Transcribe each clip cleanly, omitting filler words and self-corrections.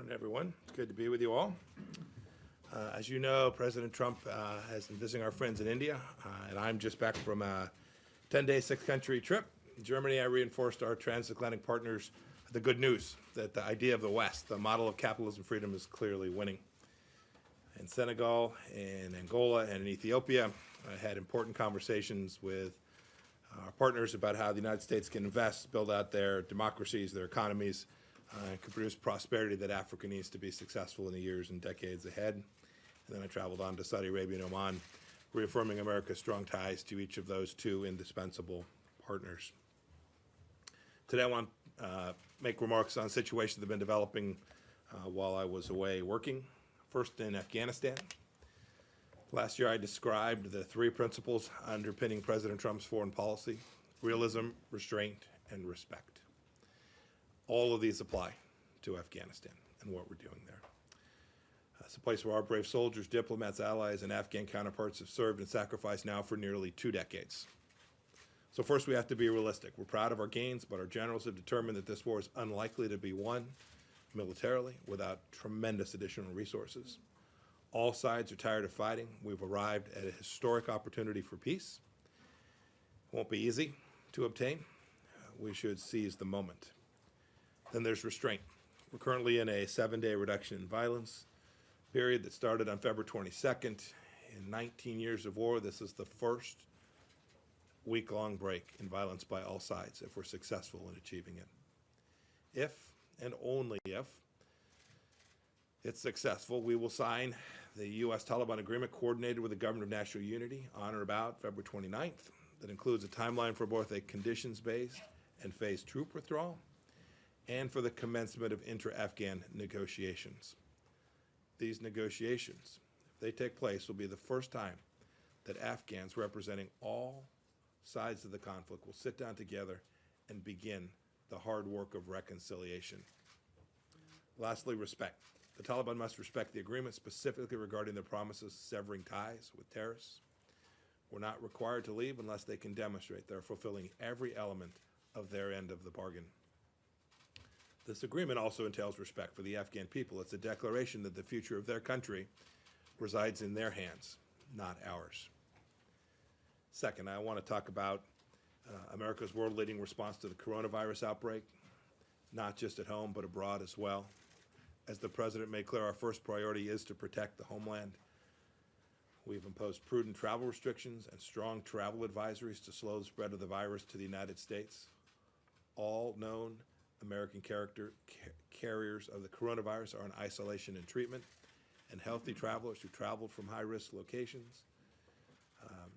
Morning, everyone. It's good to be with you all. As you know, President Trump has been visiting our friends in India, and I'm just back from a 10-day, six-country trip. In Germany, I reinforced our transatlantic partners the good news that the idea of the West, the model of capitalism freedom, is clearly winning. In Senegal, in Angola, and in Ethiopia, I had important conversations with our partners about how the United States can invest, build out their democracies, their economies, and can produce prosperity that Africa needs to be successful in the years and decades ahead. And then I traveled on to Saudi Arabia and Oman, reaffirming America's strong ties to each of those two indispensable partners. Today I want to make remarks on situations that have been developing while I was away working. First in Afghanistan. Last year I described the three principles underpinning President Trump's foreign policy: realism, restraint, and respect. All of these apply to Afghanistan and what we're doing there. It's a place where our brave soldiers, diplomats, allies, and Afghan counterparts have served and sacrificed now for nearly 2 decades. So first, we have to be realistic. We're proud of our gains, but our generals have determined that this war is unlikely to be won militarily without tremendous additional resources. All sides are tired of fighting. We've arrived at a historic opportunity for peace. It won't be easy to obtain. We should seize the moment. Then there's restraint. We're currently in a 7-day reduction in violence period that started on February 22nd. In 19 years of war, this is the first week-long break in violence by all sides if we're successful in achieving it. If, and only if, it's successful, we will sign the U.S.-Taliban agreement coordinated with the Government of National Unity on or about February 29th that includes a timeline for both a conditions-based and phased troop withdrawal and for the commencement of intra-Afghan negotiations. These negotiations, if they take place, will be the first time that Afghans representing all sides of the conflict will sit down together and begin the hard work of reconciliation. Lastly, respect. The Taliban must respect the agreement, specifically regarding their promises severing ties with terrorists. We're not required to leave unless they can demonstrate they're fulfilling every element of their end of the bargain. This agreement also entails respect for the Afghan people. It's a declaration that the future of their country resides in their hands, not ours. Second, I want to talk about America's world-leading response to the coronavirus outbreak, not just at home, but abroad as well. As the President made clear, our first priority is to protect the homeland. We've imposed prudent travel restrictions and strong travel advisories to slow the spread of the virus to the United States. All known American carriers of the coronavirus are in isolation and treatment, and healthy travelers who traveled from high-risk locations,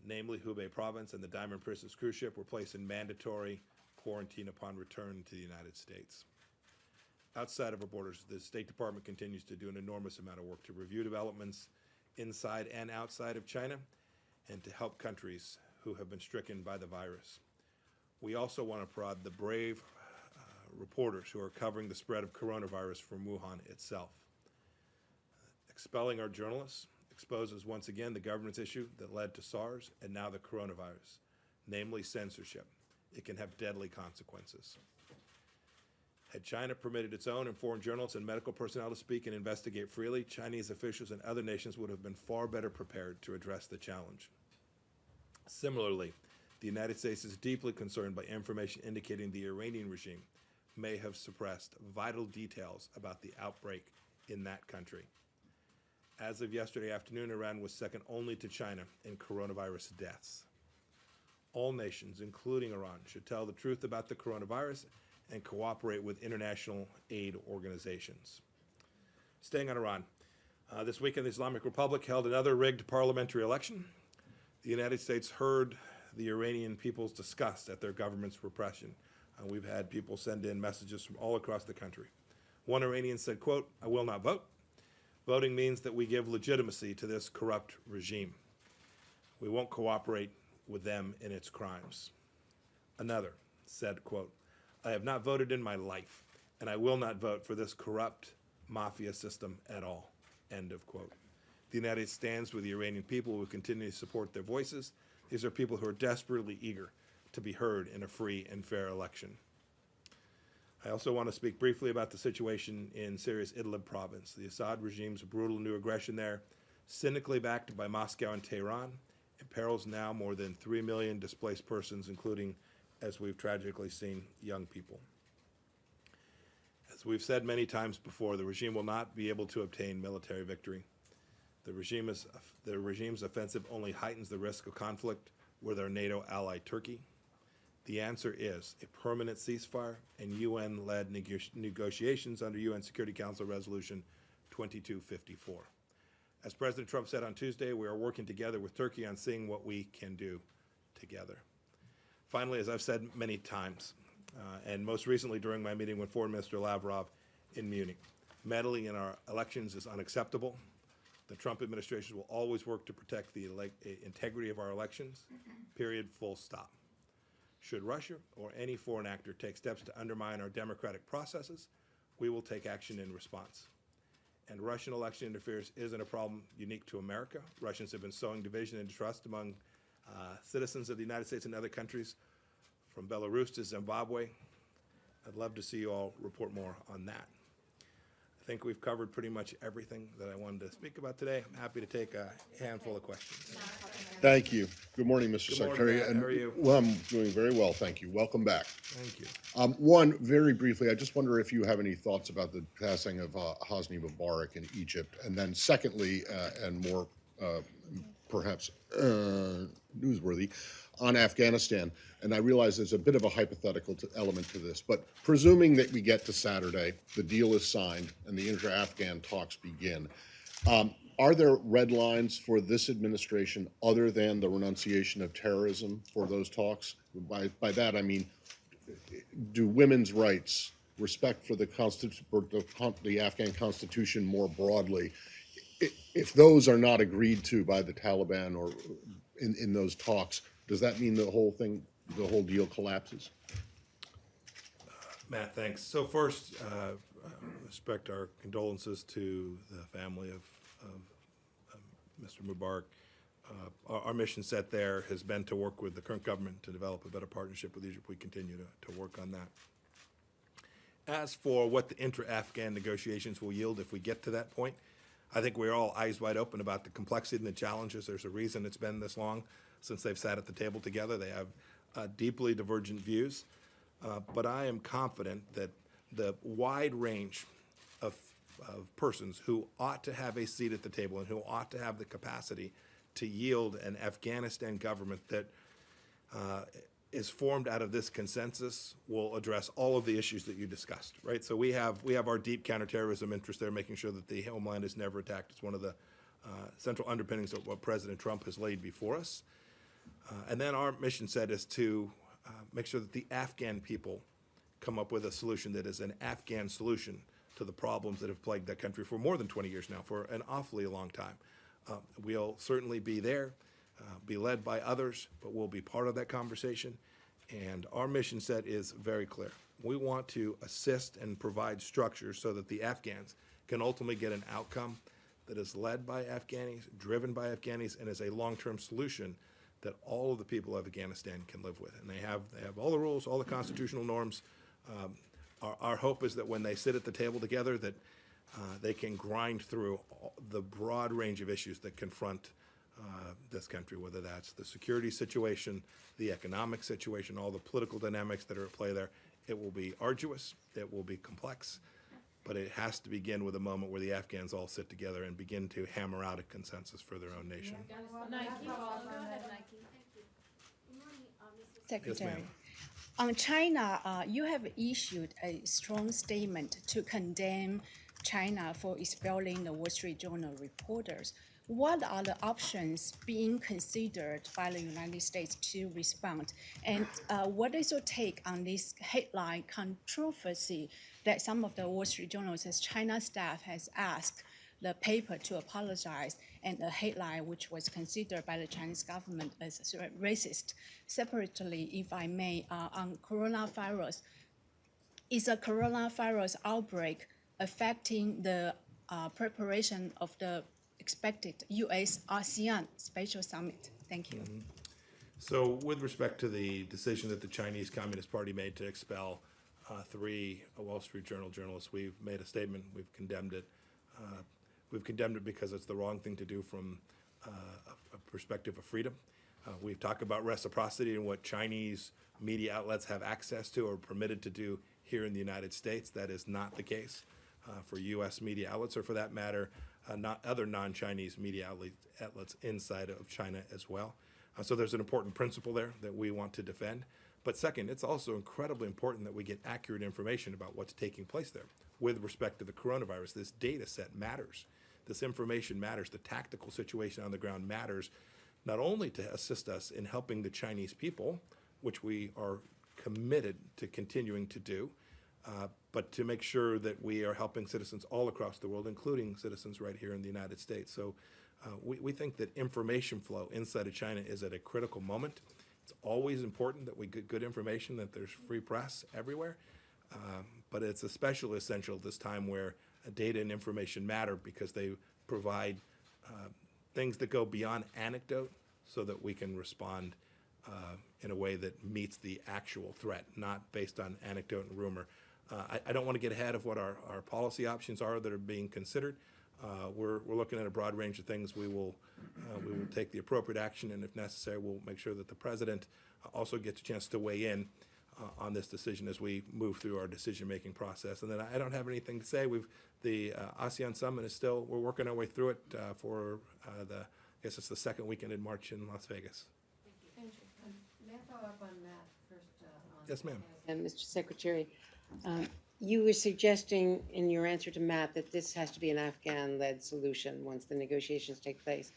namely Hubei province and the Diamond Princess cruise ship, were placed in mandatory quarantine upon return to the United States. Outside of our borders, the State Department continues to do an enormous amount of work to review developments inside and outside of China and to help countries who have been stricken by the virus. We also want to applaud the brave reporters who are covering the spread of coronavirus from Wuhan itself. Expelling our journalists exposes once again the government's issue that led to SARS and now the coronavirus, namely censorship. It can have deadly consequences. Had China permitted its own and foreign journalists and medical personnel to speak and investigate freely, Chinese officials and other nations would have been far better prepared to address the challenge. Similarly, the United States is deeply concerned by information indicating the Iranian regime may have suppressed vital details about the outbreak in that country. As of yesterday afternoon, Iran was second only to China in coronavirus deaths. All nations, including Iran, should tell the truth about the coronavirus and cooperate with international aid organizations. Staying on Iran, this weekend the Islamic Republic held another rigged parliamentary election. The United States heard the Iranian people's disgust at their government's repression. We've had people send in messages from all across the country. One Iranian said, quote, "I will not vote. Voting means that we give legitimacy to this corrupt regime. We won't cooperate with them in its crimes." Another said, quote, "I have not voted in my life, and I will not vote for this corrupt mafia system at all." End of quote. The United States stands with the Iranian people who continue to support their voices. These are people who are desperately eager to be heard in a free and fair election. I also want to speak briefly about the situation in Syria's Idlib province. The Assad regime's brutal new aggression there, cynically backed by Moscow and Tehran, imperils now more than 3 million displaced persons, including, as we've tragically seen, young people. As we've said many times before, the regime will not be able to obtain military victory. The regime's offensive only heightens the risk of conflict with our NATO ally Turkey. The answer is a permanent ceasefire and UN-led negotiations under UN Security Council Resolution 2254. As President Trump said on Tuesday, we are working together with Turkey on seeing what we can do together. Finally, as I've said many times, and most recently during my meeting with Foreign Minister Lavrov in Munich, meddling in our elections is unacceptable. The Trump administration will always work to protect the integrity of our elections, period, full stop. Should Russia or any foreign actor take steps to undermine our democratic processes, we will take action in response. And Russian election interference isn't a problem unique to America. Russians have been sowing division and distrust among citizens of the United States and other countries, from Belarus to Zimbabwe. I'd love to see you all report more on that. I think we've covered pretty much everything that I wanted to speak about today. I'm happy to take a handful of questions. Thank you. Good morning, Mr. Good Secretary. morning, Matt. How are you? Well, I'm doing very well, thank you. Welcome back. Thank you. One, very briefly, I just wonder if you have any thoughts about the passing of Hosni Mubarak in Egypt. And then secondly, and more perhaps newsworthy, on Afghanistan. And I realize there's a bit of a hypothetical element to this, but presuming that we get to Saturday, the deal is signed, and the inter-Afghan talks begin, are there red lines for this administration other than the renunciation of terrorism for those talks? By that, I mean, do women's rights, respect for the Afghan constitution more broadly, if those are not agreed to by the Taliban or in those talks, does that mean the whole thing, the whole deal collapses? Matt, thanks. So first, respect our condolences to the family of Mr. Mubarak. Our mission set there has been to work with the current government to develop a better partnership with Egypt. We continue to work on that. As for what the inter-Afghan negotiations will yield if we get to that point, I think we're all eyes wide open about the complexity and the challenges. There's a reason it's been this long since they've sat at the table together. They have deeply divergent views, but I am confident that the wide range of persons who ought to have a seat at the table and who ought to have the capacity to yield an Afghanistan government that is formed out of this consensus will address all of the issues that you discussed, right? So we have our deep counterterrorism interest there, making sure that the homeland is never attacked. It's one of the central underpinnings of what President Trump has laid before us. And then our mission set is to make sure that the Afghan people come up with a solution that is an Afghan solution to the problems that have plagued that country for more than 20 years now, for an awfully long time. We'll certainly be there, be led by others, but we'll be part of that conversation. And our mission set is very clear. We want to assist and provide structures so that the Afghans can ultimately get an outcome that is led by Afghanis, driven by Afghanis, and is a long-term solution that all of the people of Afghanistan can live with. And they have all the rules, all the constitutional norms. Our hope is that when they sit at the table together, that they can grind through the broad range of issues that confront this country, whether that's the security situation, the economic situation, all the political dynamics that are at play there. It will be arduous, it will be complex, but it has to begin with a moment where the Afghans all sit together and begin to hammer out a consensus for their own nation. Secretary. ma'am. On China, you have issued a strong statement to condemn China for expelling the Wall Street Journal reporters. What are the options being considered by the United States to respond? And what is your take on this headline controversy that some of the Wall Street Journal says China staff has asked the paper to apologize, and a headline which was considered by the Chinese government as racist? Separately, if I may, on coronavirus, is a coronavirus outbreak affecting the preparation of the expected U.S.-ASEAN Special Summit? Thank you. So with respect to the decision that the Chinese Communist Party made to expel three Wall Street Journal journalists. We've made a statement. We've condemned it. We've condemned it because it's the wrong thing to do from a perspective of freedom. We've talked about reciprocity and what Chinese media outlets have access to or permitted to do here in the United States. That is not the case for U.S. media outlets, or for that matter, not other non-Chinese media outlets inside of China as well. So there's an important principle there that we want to defend. But second, it's also incredibly important that we get accurate information about what's taking place there. With respect to the coronavirus, this data set matters. This information matters. The tactical situation on the ground matters, not only to assist us in helping the Chinese people, which we are committed to continuing to do, but to make sure that we are helping citizens all across the world, including citizens right here in the United States. So we think that information flow inside of China is at a critical moment. It's always important that we get good information, that there's free press everywhere, but it's especially essential this time where data and information matter because they provide things that go beyond anecdote so that we can respond in a way that meets the actual threat, not based on anecdote and rumor. I don't want to get ahead of what our policy options are that are being considered. We're looking at a broad range of things. We will take the appropriate action, and if necessary, we'll make sure that the president also gets a chance to weigh in on this decision as we move through our decision-making process. And then I don't have anything to say. The ASEAN summit is still, we're working our way through it for I guess it's the second weekend in March in Las Vegas. Thank you. May I follow up on Matt first? Yes, ma'am. And Mr. Secretary, you were suggesting in your answer to Matt that this has to be an Afghan-led solution once the negotiations take place.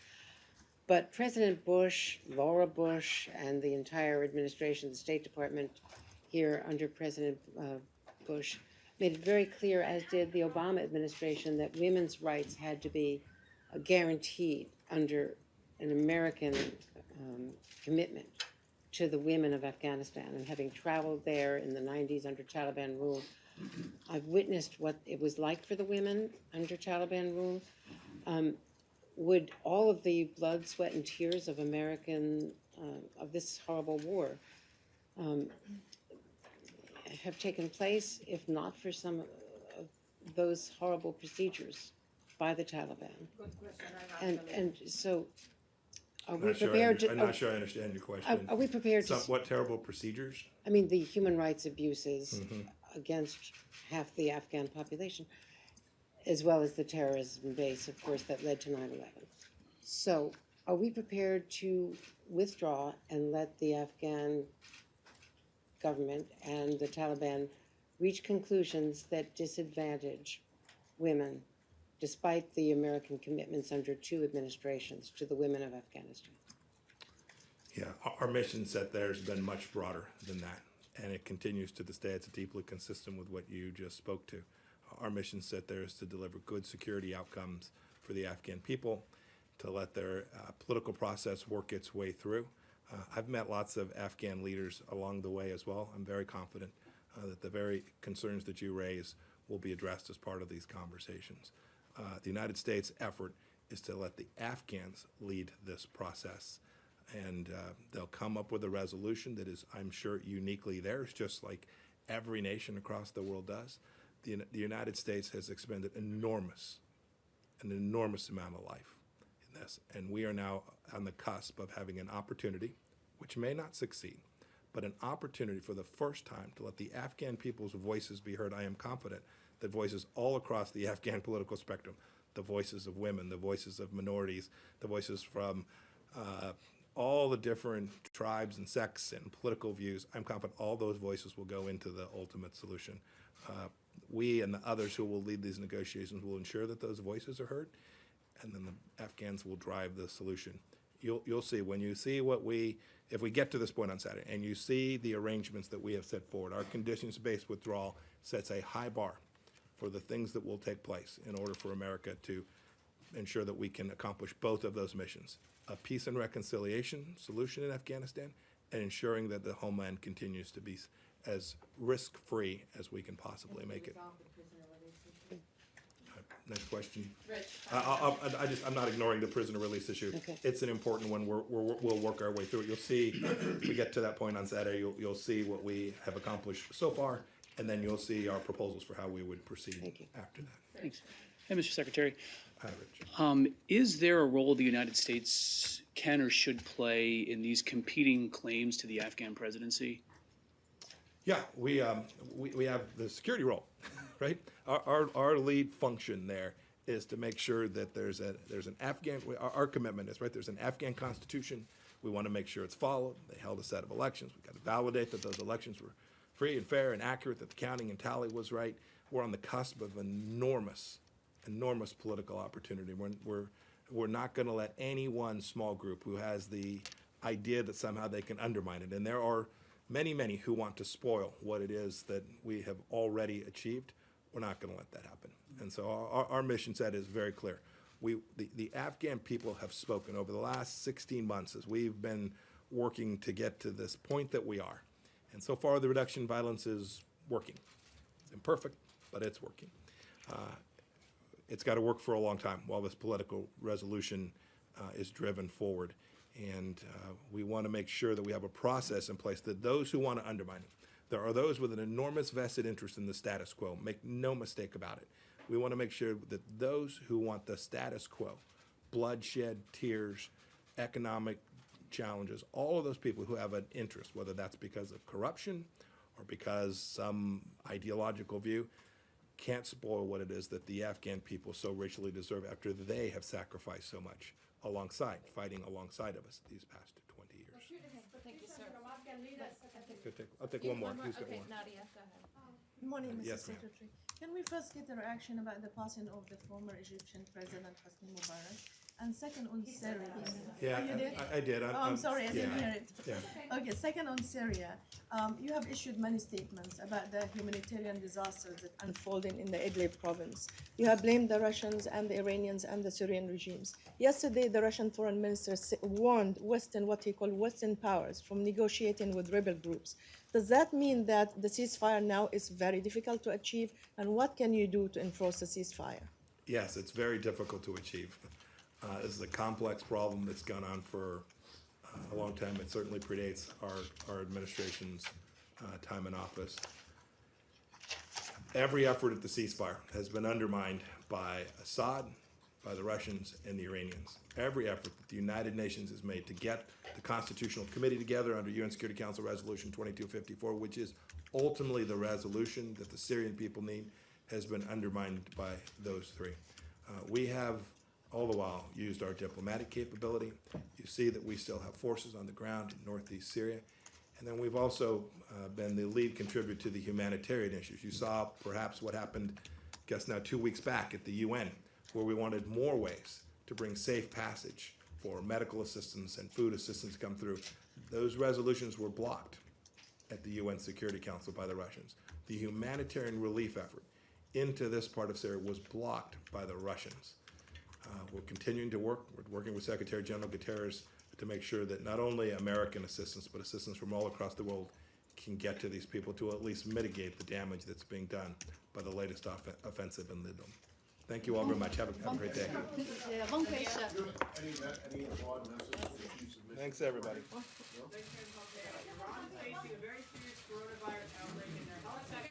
But President Bush, Laura Bush, and the entire administration, the State Department here under President Bush, made it very clear, as did the Obama administration, that women's rights had to be guaranteed under an American commitment to the women of Afghanistan. And having traveled there in the 90s under Taliban rule, I've witnessed what it was like for the women under Taliban rule. Would all of the blood, sweat, and tears of of this horrible war have taken place if not for some of those horrible procedures by the Taliban? And so, are we prepared to? I'm not sure I understand your question. Are we prepared to? What terrible procedures? I mean, the human rights abuses against half the Afghan population, as well as the terrorism base, of course, that led to 9/11. So, are we prepared to withdraw and let the Afghan government and the Taliban reach conclusions that disadvantage women, despite the American commitments under two administrations to the women of Afghanistan? Yeah, our mission set there has been much broader than that, and it continues to this day. It's deeply consistent with what you just spoke to. Our mission set there is to deliver good security outcomes for the Afghan people, to let their political process work its way through. I've met lots of Afghan leaders along the way as well. I'm very confident that the very concerns that you raise will be addressed as part of these conversations. The United States effort is to let the Afghans lead this process, and they'll come up with a resolution that is, I'm sure, uniquely theirs, just like every nation across the world does. The United States has expended an enormous amount of life in this, and we are now on the cusp of having an opportunity, which may not succeed, but an opportunity for the first time to let the Afghan people's voices be heard. I am confident that voices all across the Afghan political spectrum, the voices of women, the voices of minorities, the voices from all the different tribes and sects and political views, I'm confident all those voices will go into the ultimate solution. We and the others who will lead these negotiations will ensure that those voices are heard, and then the Afghans will drive the solution. You'll see, when you see if we get to this point on Saturday, and you see the arrangements that we have set forward, our conditions-based withdrawal sets a high bar for the things that will take place in order for America to ensure that we can accomplish both of those missions: a peace and reconciliation solution in Afghanistan, and ensuring that the homeland continues to be as risk-free as we can possibly make it. Next question. Rich. I'm not ignoring the prisoner release issue. Okay. It's an important one. We'll work our way through it. You'll see, if we get to that point on Saturday, you'll see what we have accomplished so far and then you'll see our proposals for how we would proceed Thank you. after that. Thanks. Hey, Mr. Secretary, Hi, Rich. is there a role the United States can or should play in these competing claims to the Afghan presidency? Yeah, we have the security role, right? Our lead function there is to make sure that there's an Afghan, our commitment is, right, there's an Afghan constitution. We want to make sure it's followed. They held a set of elections. We've got to validate that those elections were free and fair and accurate, that the counting and tally was right. We're on the cusp of enormous political opportunity. We're not going to let any one small group who has the idea that somehow they can undermine it. And there are many who want to spoil what it is that we have already achieved. We're not going to let that happen. And so our mission set is very clear. The Afghan people have spoken over the last 16 months as we've been working to get to this point that we are. And so far, the reduction in violence is working. It's imperfect, but it's working. It's got to work for a long time while this political resolution is driven forward. And we want to make sure that we have a process in place that those who want to undermine it, there are those with an enormous vested interest in the status quo. Make no mistake about it. We want to make sure that those who want the status quo, bloodshed, tears, economic challenges, all of those people who have an interest, whether that's because of corruption or because some ideological view, can't spoil what it is that the Afghan people so richly deserve after they have sacrificed so much fighting alongside of us these past 20 years. Thank you, sir. I'll take one more. Who's got Okay, one? Nadia, go ahead. Good morning, Mr. Yes, ma'am. Secretary. Can we first get a reaction about the passing of the former Egyptian President Hosni Mubarak? And second on Syria. Yeah, Oh, you did? I did. Oh, I'm sorry, I didn't yeah. hear it. Yeah. Okay, second on Syria. You have issued many statements about the humanitarian disasters that unfolding in the Idlib province. You have blamed the Russians and the Iranians and the Syrian regimes. Yesterday, the Russian foreign minister warned what he called Western powers from negotiating with rebel groups. Does that mean that the ceasefire now is very difficult to achieve? And what can you do to enforce the ceasefire? Yes, it's very difficult to achieve. This is a complex problem that's gone on for a long time. It certainly predates our administration's time in office. Every effort at the ceasefire has been undermined by Assad, by the Russians, and the Iranians. Every effort that the United Nations has made to get the Constitutional Committee together under UN Security Council Resolution 2254, which is ultimately the resolution that the Syrian people need, has been undermined by those three. We have all the while used our diplomatic capability. You see that we still have forces on the ground in northeast Syria. And then we've also been the lead contributor to the humanitarian issues. You saw perhaps what happened, I guess now 2 weeks back at the UN, where we wanted more ways to bring safe passage for medical assistance and food assistance to come through. Those resolutions were blocked at the UN Security Council by the Russians. The humanitarian relief effort into this part of Syria was blocked by the Russians. We're continuing to work. We're working with Secretary General Guterres to make sure that not only American assistance, but assistance from all across the world can get to these people to at least mitigate the damage that's being done by the latest offensive in Idlib. Thank you all very much. Have a great day. One question. Thanks, everybody. Iran facing a very serious coronavirus outbreak in their health sector.